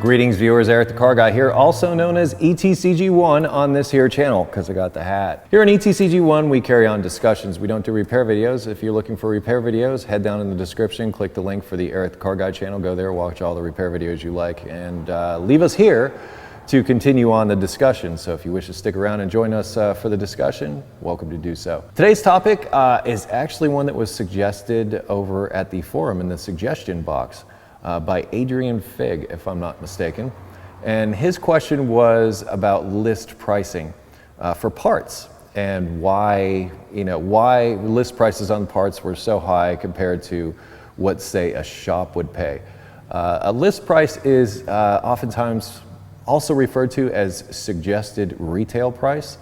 Greetings viewers, Eric the Car Guy here, also known as ETCG1 on this here channel, because I got the hat. Here in ETCG1 we carry on discussions. We don't do repair videos. If you're looking for repair videos, head down in the description, click the link for the Eric the Car Guy channel, go there, watch all the repair videos you like, and leave us here to continue on the discussion. So if you wish to stick around and join us for the discussion, welcome to do so. Today's topic is actually one that was suggested over at the forum in the suggestion box. By adrianfig, if I'm not mistaken. And his question was about list pricing for parts and why list prices on parts were so high compared to what, say, a shop would pay. A list price is oftentimes also referred to as suggested retail price,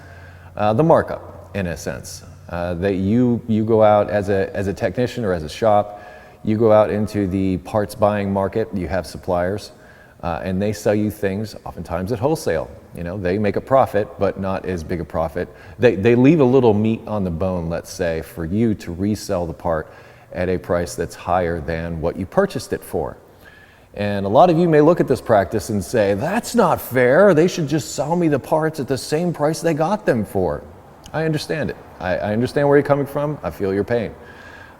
the markup in a sense. That you go out as a technician or as a shop, you go out into the parts buying market, you have suppliers, and they sell you things oftentimes at wholesale. You know, they make a profit, but not as big a profit. They leave a little meat on the bone, let's say, for you to resell the part at a price that's higher than what you purchased it for. And a lot of you may look at this practice and say, that's not fair. They should just sell me the parts at the same price they got them for. I understand it. I understand where you're coming from. I feel your pain.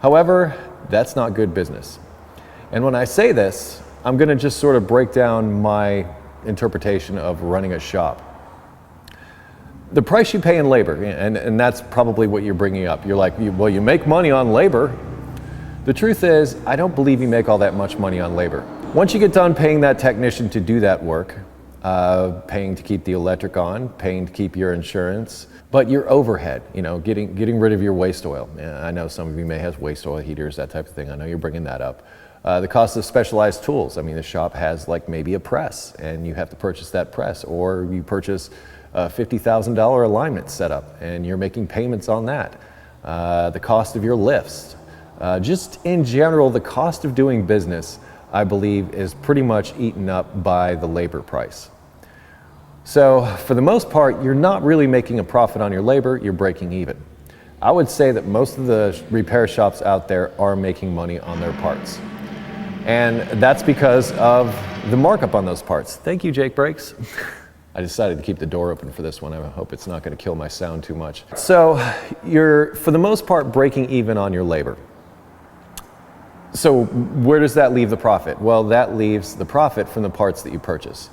However, that's not good business. And when I say this, I'm going to just sort of break down my interpretation of running a shop. The price you pay in labor, and that's probably what you're bringing up. You're like, well, you make money on labor. The truth is, I don't believe you make all that much money on labor. Once you get done paying that technician to do that work, paying to keep the electric on, paying to keep your insurance, but your overhead, you know, getting rid of your waste oil. I know some of you may have waste oil heaters, that type of thing. I know you're bringing that up. The cost of specialized tools. I mean, the shop has like maybe a press and you have to purchase that press, or you purchase a $50,000 alignment setup and you're making payments on that. The cost of your lifts. Just in general, the cost of doing business, I believe, is pretty much eaten up by the labor price. So for the most part, you're not really making a profit on your labor, you're breaking even. I would say that most of the repair shops out there are making money on their parts. And that's because of the markup on those parts. Thank you, Jake Brakes. I decided to keep the door open for this one. I hope it's not going to kill my sound too much. So you're, for the most part, breaking even on your labor. So where does that leave the profit? Well, that leaves the profit from the parts that you purchase.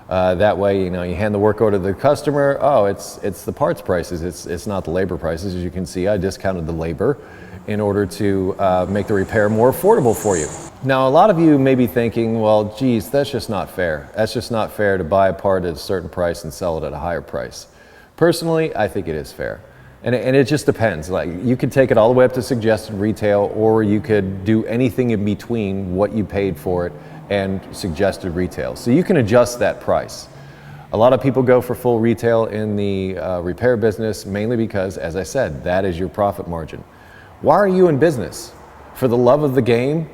That way, you know, you hand the work over to the customer. Oh, it's the parts prices. It's not the labor prices. As you can see, I discounted the labor in order to make the repair more affordable for you. Now, a lot of you may be thinking, well, geez, that's just not fair. That's just not fair to buy a part at a certain price and sell it at a higher price. Personally, I think it is fair. And it just depends. Like, you could take it all the way up to suggested retail, or you could do anything in between what you paid for it and suggested retail. So you can adjust that price. A lot of people go for full retail in the repair business, mainly because, as I said, that is your profit margin. Why are you in business? For the love of the game?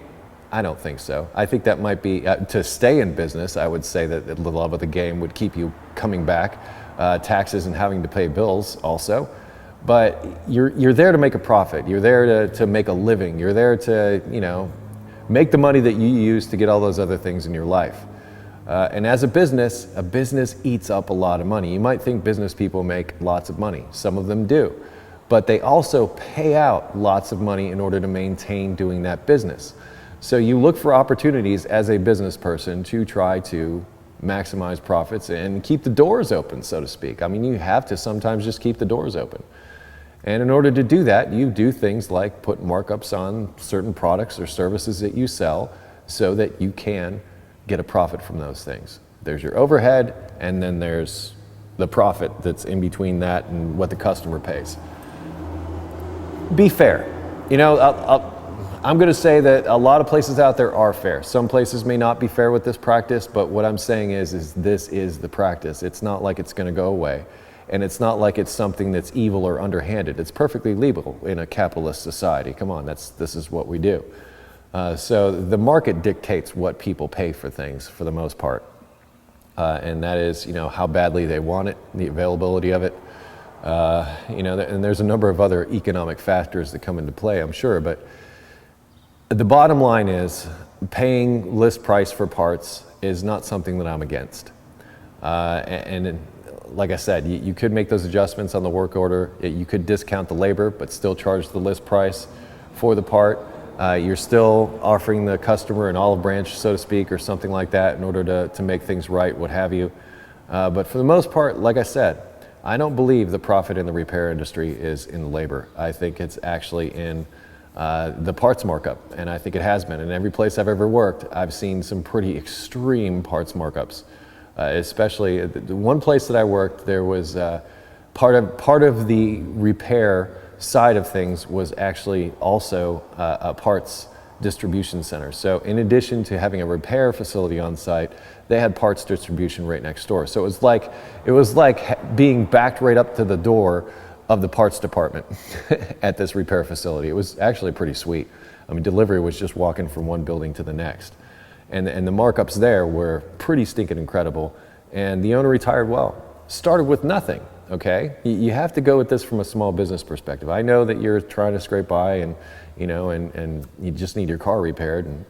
I don't think so. I think that might be, to stay in business, I would say that the love of the game would keep you coming back, taxes and having to pay bills also. But you're there to make a profit. You're there to make a living. You're there to, you know, make the money that you use to get all those other things in your life. And as a business eats up a lot of money. You might think business people make lots of money. Some of them do. But they also pay out lots of money in order to maintain doing that business. So you look for opportunities as a business person to try to maximize profits and keep the doors open, so to speak. I mean, you have to sometimes just keep the doors open. And in order to do that, you do things like put markups on certain products or services that you sell so that you can get a profit from those things. There's your overhead, and then there's the profit that's in between that and what the customer pays. Be fair. You know, I'm going to say that a lot of places out there are fair. Some places may not be fair with this practice, but what I'm saying is this is the practice. It's not like it's going to go away. And it's not like it's something that's evil or underhanded. It's perfectly legal in a capitalist society. Come on, this is what we do. So the market dictates what people pay for things for the most part. And that is, you know, how badly they want it, the availability of it. You know, and there's a number of other economic factors that come into play, I'm sure. But the bottom line is, paying list price for parts is not something that I'm against. Like I said, you could make those adjustments on the work order. You could discount the labor, but still charge the list price for the part. You're still offering the customer an olive branch, so to speak, or something like that in order to make things right, what have you. But for the most part, like I said, I don't believe the profit in the repair industry is in the labor. I think it's actually in the parts markup, and I think it has been. In every place I've ever worked, I've seen some pretty extreme parts markups. Especially the one place that I worked, there was part of the repair side of things was actually also a parts distribution center. So in addition to having a repair facility on site, they had parts distribution right next door. So it was like being backed right up to the door of the parts department at this repair facility. It was actually pretty sweet. I mean, delivery was just walking from one building to the next. And the markups there were pretty stinking incredible. And the owner retired well. Started with nothing, okay? You have to go with this from a small business perspective. I know that you're trying to scrape by and you just need your car repaired. And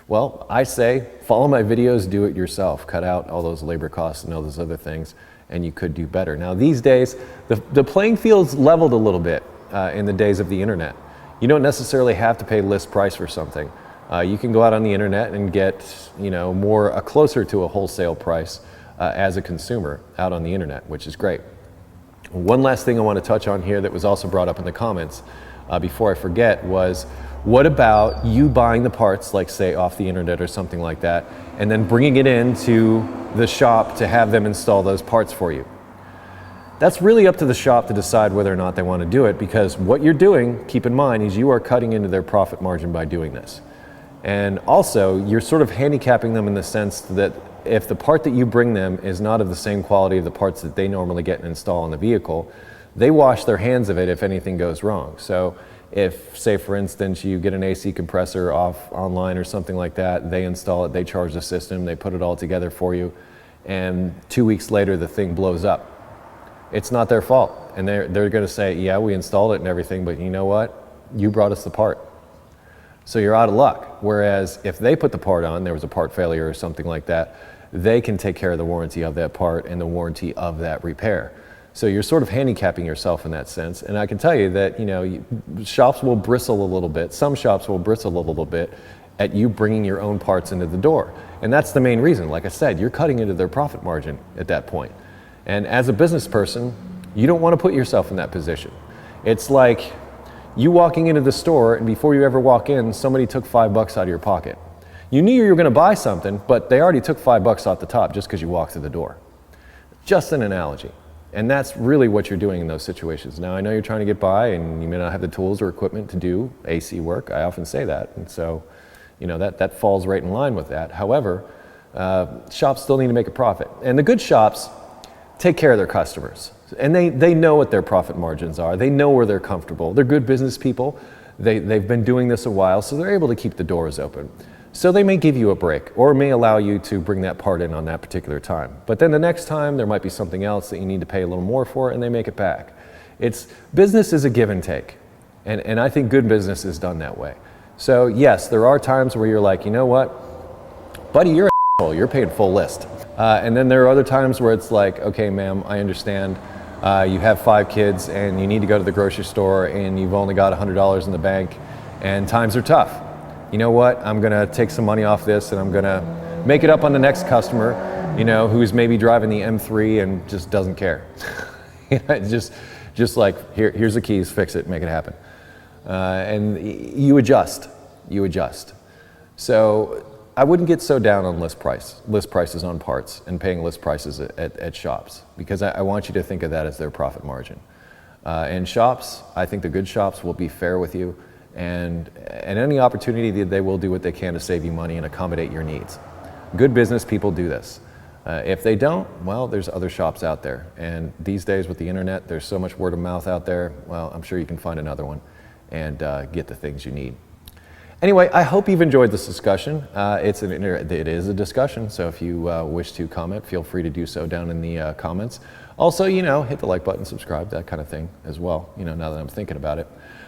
well, I say follow my videos, do it yourself. Cut out all those labor costs and all those other things, and you could do better. Now these days, the playing field's leveled a little bit in the days of the internet. You don't necessarily have to pay list price for something. You can go out on the internet and get, closer to a wholesale price as a consumer out on the internet, which is great. One last thing I want to touch on here that was also brought up in the comments before I forget was, what about you buying the parts, like say off the internet or something like that, and then bringing it into the shop to have them install those parts for you? That's really up to the shop to decide whether or not they want to do it, because what you're doing, keep in mind, is you are cutting into their profit margin by doing this. And also, you're sort of handicapping them in the sense that if the part that you bring them is not of the same quality of the parts that they normally get and install in the vehicle, they wash their hands of it if anything goes wrong. So if, say for instance, you get an AC compressor off online or something like that, they install it, they charge the system, they put it all together for you, and 2 weeks later the thing blows up. It's not their fault. And they're going to say, yeah, we installed it and everything, but you know what? You brought us the part. So you're out of luck. Whereas if they put the part on, there was a part failure or something like that, they can take care of the warranty of that part and the warranty of that repair. So you're sort of handicapping yourself in that sense. And I can tell you that, shops will bristle a little bit. Some shops will bristle a little bit at you bringing your own parts into the door. And that's the main reason. Like I said, you're cutting into their profit margin at that point. And as a business person, you don't want to put yourself in that position. It's like you walking into the store, and before you ever walk in, somebody took $5 out of your pocket. You knew you were going to buy something, but they already took $5 off the top just because you walked through the door. Just an analogy. And that's really what you're doing in those situations. Now, I know you're trying to get by, and you may not have the tools or equipment to do AC work. I often say that. And so, that falls right in line with that. However, shops still need to make a profit. And the good shops take care of their customers. And they know what their profit margins are. They know where they're comfortable. They're good business people. They've been doing this a while, so they're able to keep the doors open. So they may give you a break or may allow you to bring that part in on that particular time. But then the next time there might be something else that you need to pay a little more for, and they make it back. Business is a give and take. And I think good business is done that way. So yes, there are times where you're like, you know what, buddy, you're an asshole. You're paying full list. And then there are other times where it's like, okay, ma'am, I understand. You have 5 kids and you need to go to the grocery store and you've only got $100 in the bank and times are tough. You know what? I'm going to take some money off this and I'm going to make it up on the next customer, who's maybe driving the M3 and just doesn't care. just like, here's the keys, fix it, make it happen. And you adjust. So I wouldn't get so down on list prices on parts and paying list prices at shops, because I want you to think of that as their profit margin. And shops, I think the good shops will be fair with you, and any opportunity that they will do what they can to save you money and accommodate your needs. Good business people do this. If they don't, well, there's other shops out there. And these days with the internet, there's so much word of mouth out there. Well, I'm sure you can find another one and get the things you need. Anyway, I hope you've enjoyed this discussion. It is a discussion, so if you wish to comment, feel free to do so down in the comments. Also, hit the like button, subscribe, that kind of thing as well, now that I'm thinking about it.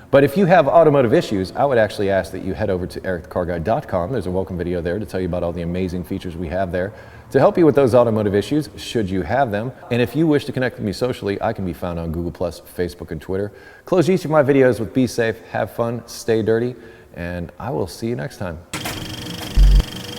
But if you have automotive issues, I would actually ask that you head over to ericthecarguy.com. There's a welcome video there to tell you about all the amazing features we have there to help you with those automotive issues, should you have them. And if you wish to connect with me socially, I can be found on Google+, Facebook, and Twitter. Close each of my videos with be safe, have fun, stay dirty, and I will see you next time.